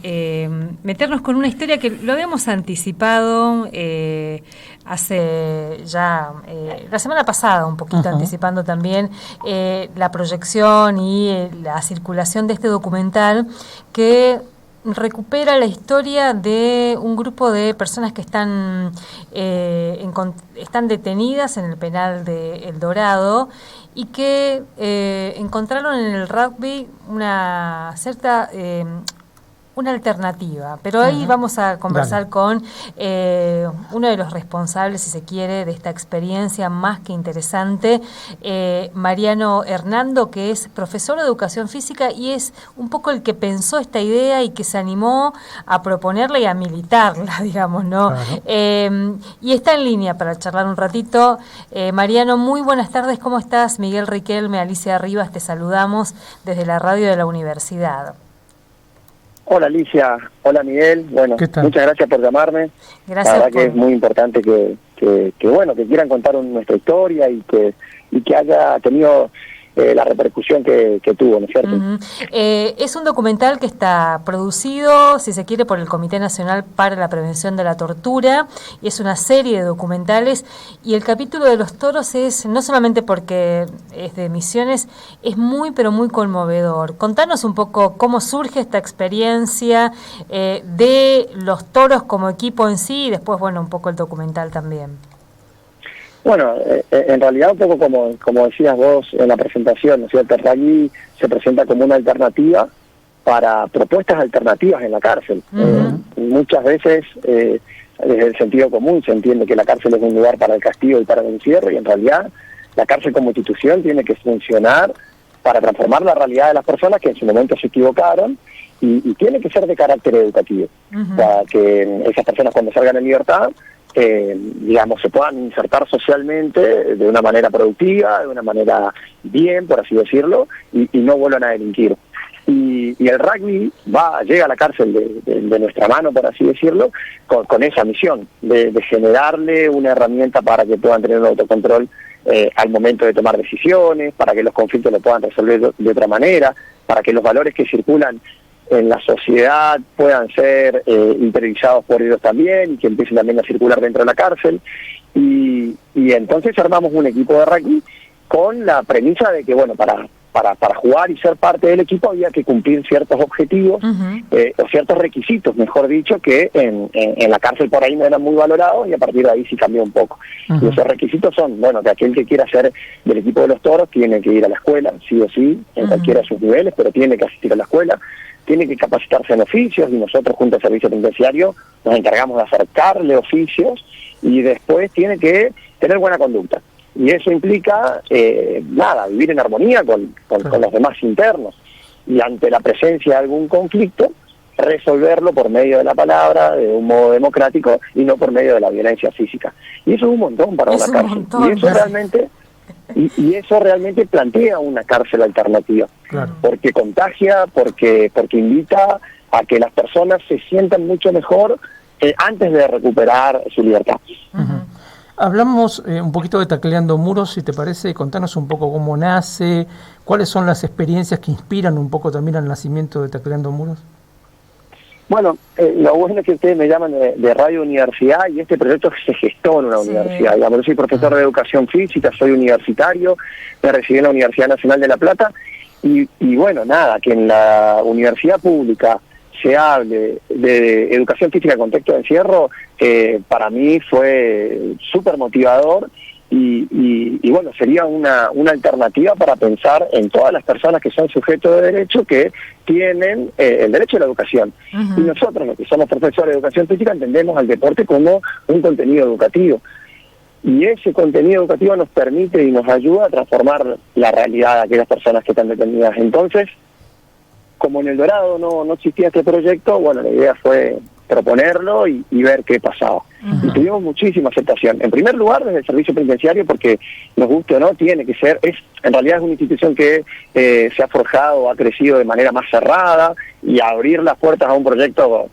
meternos con una historia que lo habíamos anticipado hace ya la semana pasada, un poquito anticipando también la proyección y la circulación de este documental que recupera la historia de un grupo de personas que están detenidas en el penal de El Dorado y que encontraron en el rugby una cierta una alternativa, pero ahí vamos a conversar con uno de los responsables, si se quiere, de esta experiencia más que interesante, Mariano Hernando, que es profesor de educación física y es un poco el que pensó esta idea y que se animó a proponerla y a militarla, digamos, ¿no? Claro. Y está en línea para charlar un ratito. Mariano, muy buenas tardes, ¿cómo estás? Miguel Riquelme, Alicia Rivas, te saludamos desde la radio de la universidad. Hola Alicia, hola Miguel, bueno, muchas gracias por llamarme. Gracias. La verdad que es muy importante que quieran contar nuestra historia y que haya tenido la repercusión que tuvo, ¿no es cierto? Es un documental que está producido, si se quiere, por el Comité Nacional para la Prevención de la Tortura, y es una serie de documentales, y el capítulo de los toros es, no solamente porque es de Misiones, es muy, pero muy conmovedor. Contanos un poco cómo surge esta experiencia de los toros como equipo en sí, y después, bueno, un poco el documental también. Bueno, en realidad un poco como decías vos en la presentación, ¿no es cierto? El rugby se presenta como una alternativa para propuestas alternativas en la cárcel. Muchas veces, desde el sentido común, se entiende que la cárcel es un lugar para el castigo y para el encierro, y en realidad la cárcel como institución tiene que funcionar para transformar la realidad de las personas que en su momento se equivocaron, y tiene que ser de carácter educativo. O sea, que esas personas cuando salgan en libertad, digamos, se puedan insertar socialmente de una manera productiva, de una manera bien, por así decirlo, y no vuelvan a delinquir. Y el rugby llega a la cárcel de nuestra mano, por así decirlo, con esa misión de generarle una herramienta para que puedan tener un autocontrol al momento de tomar decisiones, para que los conflictos lo puedan resolver de otra manera, para que los valores que circulan en la sociedad puedan ser interiorizados por ellos también y que empiecen también a circular dentro de la cárcel. Y entonces armamos un equipo de rugby con la premisa de que, bueno, para jugar y ser parte del equipo había que cumplir ciertos objetivos o ciertos requisitos, mejor dicho, que en la cárcel por ahí no eran muy valorados, y a partir de ahí sí cambió un poco. Y esos requisitos son, bueno, que aquel que quiera ser del equipo de los toros tiene que ir a la escuela, sí o sí, en cualquiera de sus niveles, pero tiene que asistir a la escuela, tiene que capacitarse en oficios, y nosotros junto al servicio penitenciario nos encargamos de acercarle oficios, y después tiene que tener buena conducta. Y eso implica, vivir en armonía con los demás internos, y ante la presencia de algún conflicto, resolverlo por medio de la palabra, de un modo democrático, y no por medio de la violencia física. Y eso es un montón para una cárcel. Y eso realmente plantea una cárcel alternativa, porque contagia, porque invita a que las personas se sientan mucho mejor antes de recuperar su libertad. Hablamos un poquito de Tacleando Muros, si te parece, contanos un poco cómo nace, cuáles son las experiencias que inspiran un poco también al nacimiento de Tacleando Muros. Bueno, lo bueno es que ustedes me llaman de Radio Universidad, y este proyecto se gestó en una universidad. Digamos, yo soy profesor de educación física, soy universitario, me recibí en la Universidad Nacional de La Plata, y bueno, nada, que en la universidad pública se hable de educación física en contexto de encierro, para mí fue súper motivador, y bueno, sería una alternativa para pensar en todas las personas que son sujetos de derecho, que tienen el derecho a la educación. Y nosotros, los que somos profesores de educación física, entendemos al deporte como un contenido educativo. Y ese contenido educativo nos permite y nos ayuda a transformar la realidad de aquellas personas que están detenidas. Entonces, como en El Dorado no existía este proyecto, bueno, la idea fue proponerlo y ver qué pasaba. Y tuvimos muchísima aceptación. En primer lugar, desde el servicio penitenciario, porque nos guste o no, tiene que ser, en realidad es una institución que se ha forjado, ha crecido de manera más cerrada, y abrir las puertas a un proyecto,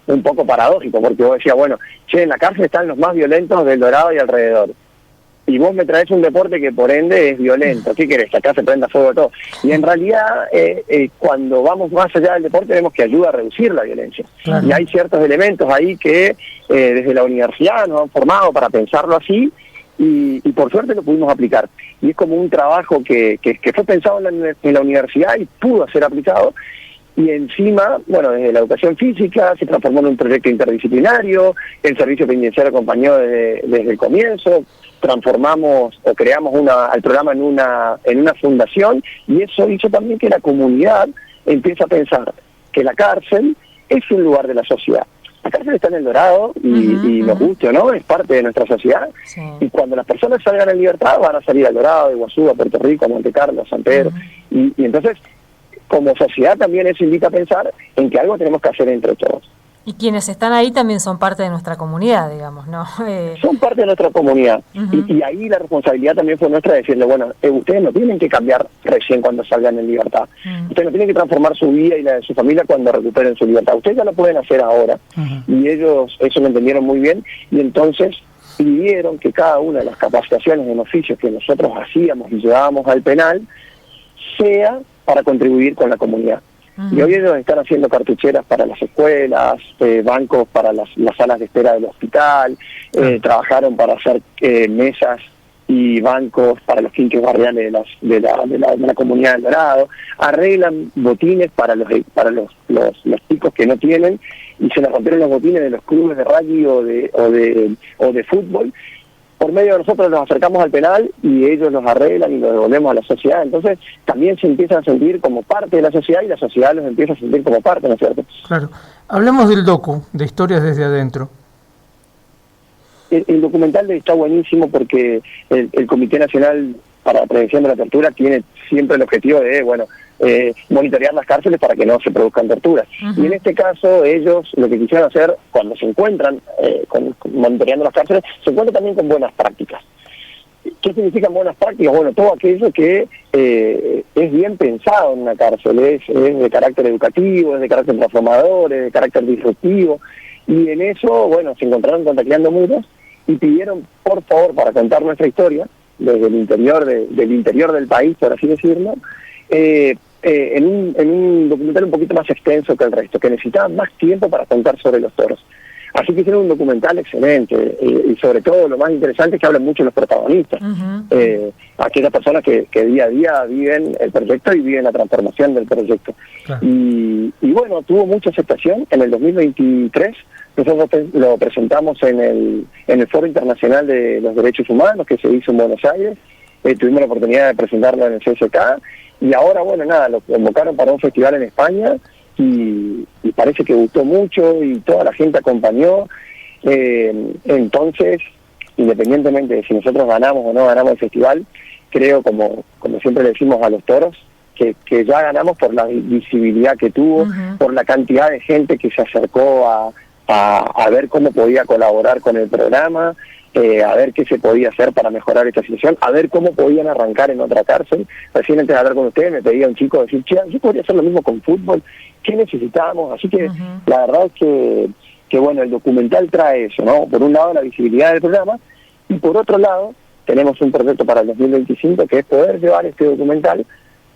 un poco paradójico, porque vos decías, bueno, en la cárcel están los más violentos del Dorado y alrededor. y vos me traes un deporte que por ende es violento. ¿Qué querés? Que acá se prenda fuego todo. Y en realidad, cuando vamos más allá del deporte, vemos que ayuda a reducir la violencia. Claro. Y hay ciertos elementos ahí que desde la universidad nos han formado para pensarlo así, y por suerte lo pudimos aplicar. Y es como un trabajo que fue pensado en la universidad y pudo ser aplicado. Y encima, bueno, desde la educación física se transformó en un proyecto interdisciplinario, el servicio penitenciario acompañó desde el comienzo, transformamos o creamos al programa en una fundación, y eso hizo también que la comunidad empiece a pensar que la cárcel es un lugar de la sociedad. La cárcel está en El Dorado y nos guste o no, es parte de nuestra sociedad. Sí. Y cuando las personas salgan en libertad van a salir al Dorado, a Iguazú, a Puerto Rico, a Monte Carlo, a San Pedro. Y entonces, como sociedad también eso invita a pensar en que algo tenemos que hacer entre todos. Y quienes están ahí también son parte de nuestra comunidad, digamos, ¿no? Son parte de nuestra comunidad. Y ahí la responsabilidad también fue nuestra de decirle, bueno, ustedes no tienen que cambiar recién cuando salgan en libertad. Ustedes no tienen que transformar su vida y la de su familia cuando recuperen su libertad. Ustedes ya lo pueden hacer ahora. Y ellos eso lo entendieron muy bien, y entonces pidieron que cada una de las capacitaciones en oficios que nosotros hacíamos y llevábamos al penal sea para contribuir con la comunidad. Y hoy ellos están haciendo cartucheras para las escuelas, bancos para las salas de espera del hospital, trabajaron para hacer mesas y bancos para los quinques barriales de la comunidad del Dorado, arreglan botines para los chicos que no tienen, y se les rompieron los botines de los clubes de rugby o de fútbol. Por medio de nosotros los acercamos al penal y ellos los arreglan y los devolvemos a la sociedad. Entonces también se empiezan a sentir como parte de la sociedad y la sociedad los empieza a sentir como parte, ¿no es cierto? Claro. Hablemos del docu, de Historias desde Adentro. El documental está buenísimo porque el Comité Nacional para la Prevención de la Tortura tiene siempre el objetivo de, monitorear las cárceles para que no se produzcan torturas. Y en este caso ellos lo que quisieron hacer cuando se encuentran monitoreando las cárceles, se encuentran también con buenas prácticas. ¿Qué significan buenas prácticas? Bueno, todo aquello que es bien pensado en una cárcel, es de carácter educativo, es de carácter transformador, es de carácter disruptivo, y en eso, se encontraron con Tacleando Muros y pidieron, por favor, para contar nuestra historia, desde el interior del país, por así decirlo, en un documental un poquito más extenso que el resto, que necesitaban más tiempo para contar sobre los toros. Así que hicieron un documental excelente, y sobre todo lo más interesante es que hablan mucho los protagonistas, aquellas personas que día a día viven el proyecto y viven la transformación del proyecto. Claro. Y tuvo mucha aceptación. En el 2023 nosotros lo presentamos en el Foro Internacional de los Derechos Humanos que se hizo en Buenos Aires. Tuvimos la oportunidad de presentarlo en el CSK, y ahora, lo convocaron para un festival en España, y parece que gustó mucho y toda la gente acompañó. Entonces, independientemente de si nosotros ganamos o no ganamos el festival, creo, como siempre le decimos a los toros, que ya ganamos por la visibilidad que tuvo, por la cantidad de gente que se acercó a ver cómo podía colaborar con el programa, a ver qué se podía hacer para mejorar esta situación, a ver cómo podían arrancar en otra cárcel. Recién antes de hablar con ustedes me pedía un chico decir, yo podría hacer lo mismo con fútbol, ¿qué necesitamos? Así que la verdad es que el documental trae eso, ¿no? Por un lado la visibilidad del programa, y por otro lado tenemos un proyecto para el 2025 que es poder llevar este documental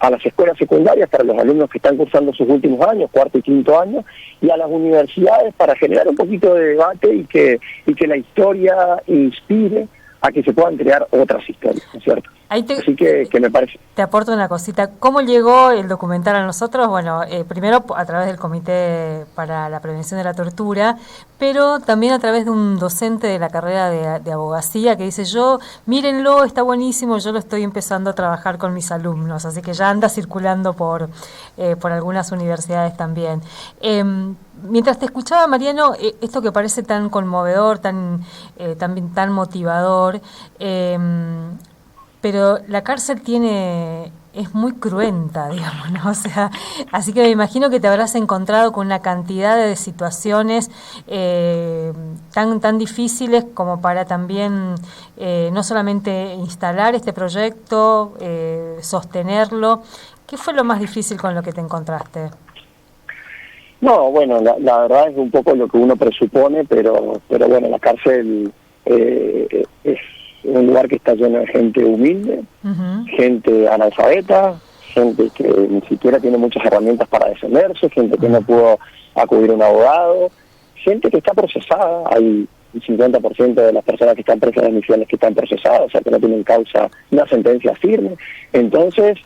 a las escuelas secundarias para los alumnos que están cursando sus últimos años, cuarto y quinto año, y a las universidades para generar un poquito de debate y que la historia inspire a que se puedan crear otras historias, ¿no es cierto? Así que me parece. Te aporto una cosita. ¿Cómo llegó el documental a nosotros? Bueno, primero a través del Comité para la Prevención de la Tortura, pero también a través de un docente de la carrera de abogacía que dice, mírenlo, está buenísimo, yo lo estoy empezando a trabajar con mis alumnos, así que ya anda circulando por algunas universidades también. Mientras te escuchaba, Mariano, esto que parece tan conmovedor, también tan motivador, pero la cárcel es muy cruenta, digamos, ¿no? O sea, así que me imagino que te habrás encontrado con una cantidad de situaciones tan difíciles como para también no solamente instalar este proyecto, sostenerlo. ¿Qué fue lo más difícil con lo que te encontraste? No, la verdad es un poco lo que uno presupone, pero la cárcel es un lugar que está lleno de gente humilde, gente analfabeta, gente que ni siquiera tiene muchas herramientas para defenderse, gente que no pudo acudir a un abogado, gente que está procesada. Hay un 50% de las personas que están presas en misiones que están procesadas, o sea que no tienen causa, una sentencia firme. Entonces,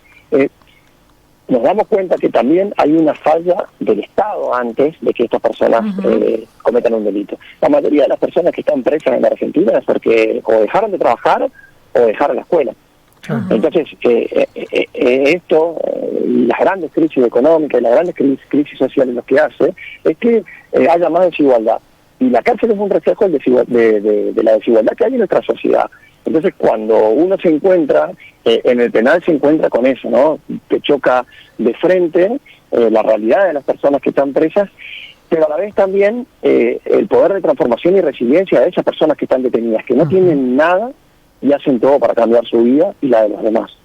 nos damos cuenta que también hay una falla del Estado antes de que estas personas cometan un delito. La mayoría de las personas que están presas en la Argentina es porque o dejaron de trabajar o dejaron la escuela. Entonces, esto, las grandes crisis económicas y las grandes crisis sociales lo que hace es que haya más desigualdad. Y la cárcel es un reflejo de la desigualdad que hay en nuestra sociedad. Entonces, cuando uno se encuentra, en el penal se encuentra con eso, ¿no? Que choca de frente la realidad de las personas que están presas, pero a la vez también el poder de transformación y resiliencia de esas personas que están detenidas, que no tienen nada y hacen todo para cambiar su vida y la de los demás.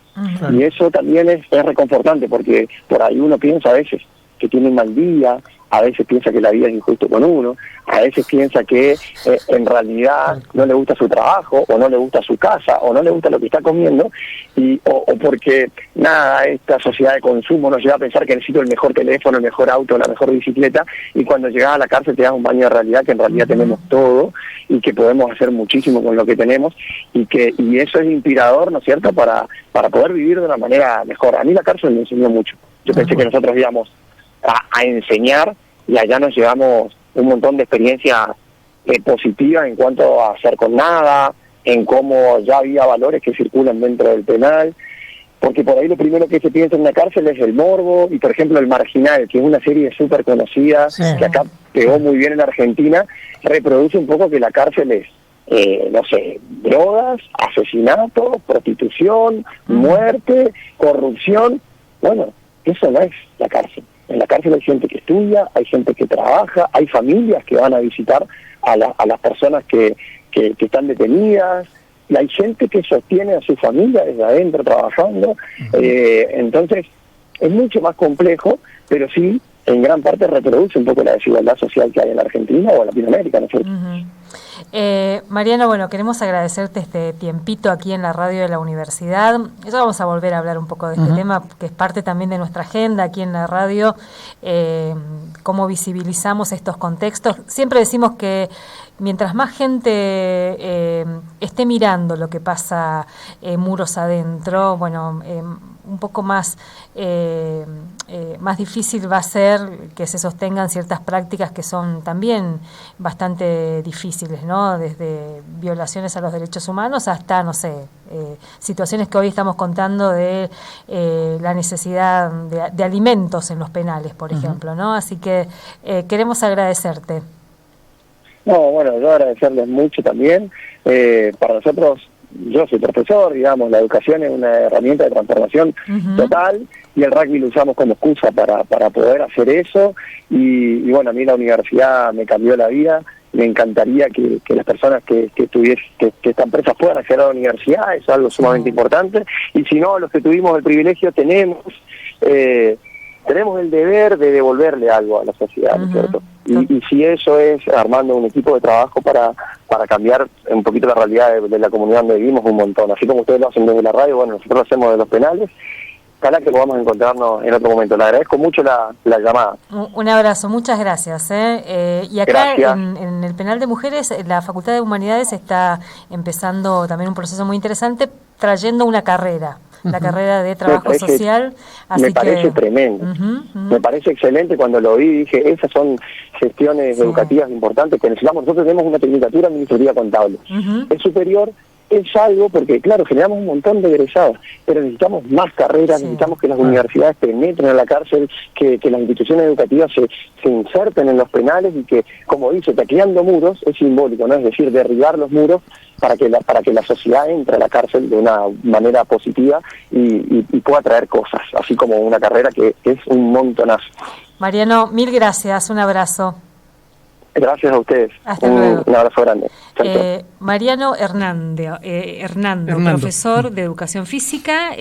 Y eso también es reconfortante, porque por ahí uno piensa a veces que tiene un mal día, a veces piensa que la vida es injusta con uno, a veces piensa que en realidad no le gusta su trabajo, o no le gusta su casa, o no le gusta lo que está comiendo, o porque nada, esta sociedad de consumo nos lleva a pensar que necesito el mejor teléfono, el mejor auto, la mejor bicicleta, y cuando llegas a la cárcel te das un baño de realidad, que en realidad tenemos todo, y que podemos hacer muchísimo con lo que tenemos, y eso es inspirador, ¿no es cierto?, para poder vivir de una manera mejor. A mí la cárcel me enseñó mucho. Yo pensé que nosotros íbamos a enseñar, y allá nos llevamos un montón de experiencias positivas en cuanto a hacer con nada, en cómo ya había valores que circulan dentro del penal, porque por ahí lo primero que se piensa en una cárcel es el morbo, y por ejemplo El Marginal, que es una serie súper conocida, que acá pegó muy bien en Argentina, reproduce un poco que la cárcel es, no sé, drogas, asesinato, prostitución, muerte, corrupción. Bueno, eso no es la cárcel. En la cárcel hay gente que estudia, hay gente que trabaja, hay familias que van a visitar a las personas que están detenidas, y hay gente que sostiene a su familia desde adentro trabajando. Entonces, es mucho más complejo, pero sí, en gran parte reproduce un poco la desigualdad social que hay en la Argentina o en Latinoamérica, ¿no es cierto? Mariano, bueno, queremos agradecerte este tiempito aquí en la radio de la universidad. Ya vamos a volver a hablar un poco de este tema, que es parte también de nuestra agenda aquí en la radio, cómo visibilizamos estos contextos. Siempre decimos que mientras más gente esté mirando lo que pasa muros adentro, bueno, un poco más difícil va a ser que se sostengan ciertas prácticas que son también bastante difíciles, ¿no? Desde violaciones a los derechos humanos hasta, no sé, situaciones que hoy estamos contando de la necesidad de alimentos en los penales, por ejemplo, ¿no? Así que queremos agradecerte. No, bueno, yo agradecerles mucho también. Para nosotros, yo soy profesor, digamos, la educación es una herramienta de transformación total, y el rugby lo usamos como excusa para poder hacer eso, y bueno, a mí la universidad me cambió la vida. Me encantaría que las personas que están presas puedan acceder a la universidad, eso es algo sumamente importante, y si no, los que tuvimos el privilegio tenemos el deber de devolverle algo a la sociedad, ¿no es cierto? Y si eso es armando un equipo de trabajo para cambiar un poquito la realidad de la comunidad donde vivimos, un montón. Así como ustedes lo hacen desde la radio, bueno, nosotros lo hacemos de los penales. Ojalá que podamos encontrarnos en otro momento. Le agradezco mucho la llamada. Un abrazo, muchas gracias. Y acá en el penal de mujeres, la Facultad de Humanidades está empezando también un proceso muy interesante, trayendo una carrera. La carrera de trabajo social. Así me parece tremendo. Me parece excelente. Cuando lo vi dije, esas son gestiones educativas importantes que necesitamos. Nosotros tenemos una tecnicatura administrativa contable. Es superior, es algo, porque claro, generamos un montón de egresados, pero necesitamos más carreras, necesitamos que las universidades penetren a la cárcel, que las instituciones educativas se inserten en los penales, y que, como dice, tacleando muros es simbólico, ¿no? Es decir, derribar los muros para que la sociedad entre a la cárcel de una manera positiva y pueda traer cosas, así como una carrera que es un montonazo. Mariano, mil gracias, un abrazo. Gracias a ustedes. Hasta luego. Un abrazo grande. Mariano Hernando, profesor de Educación Física.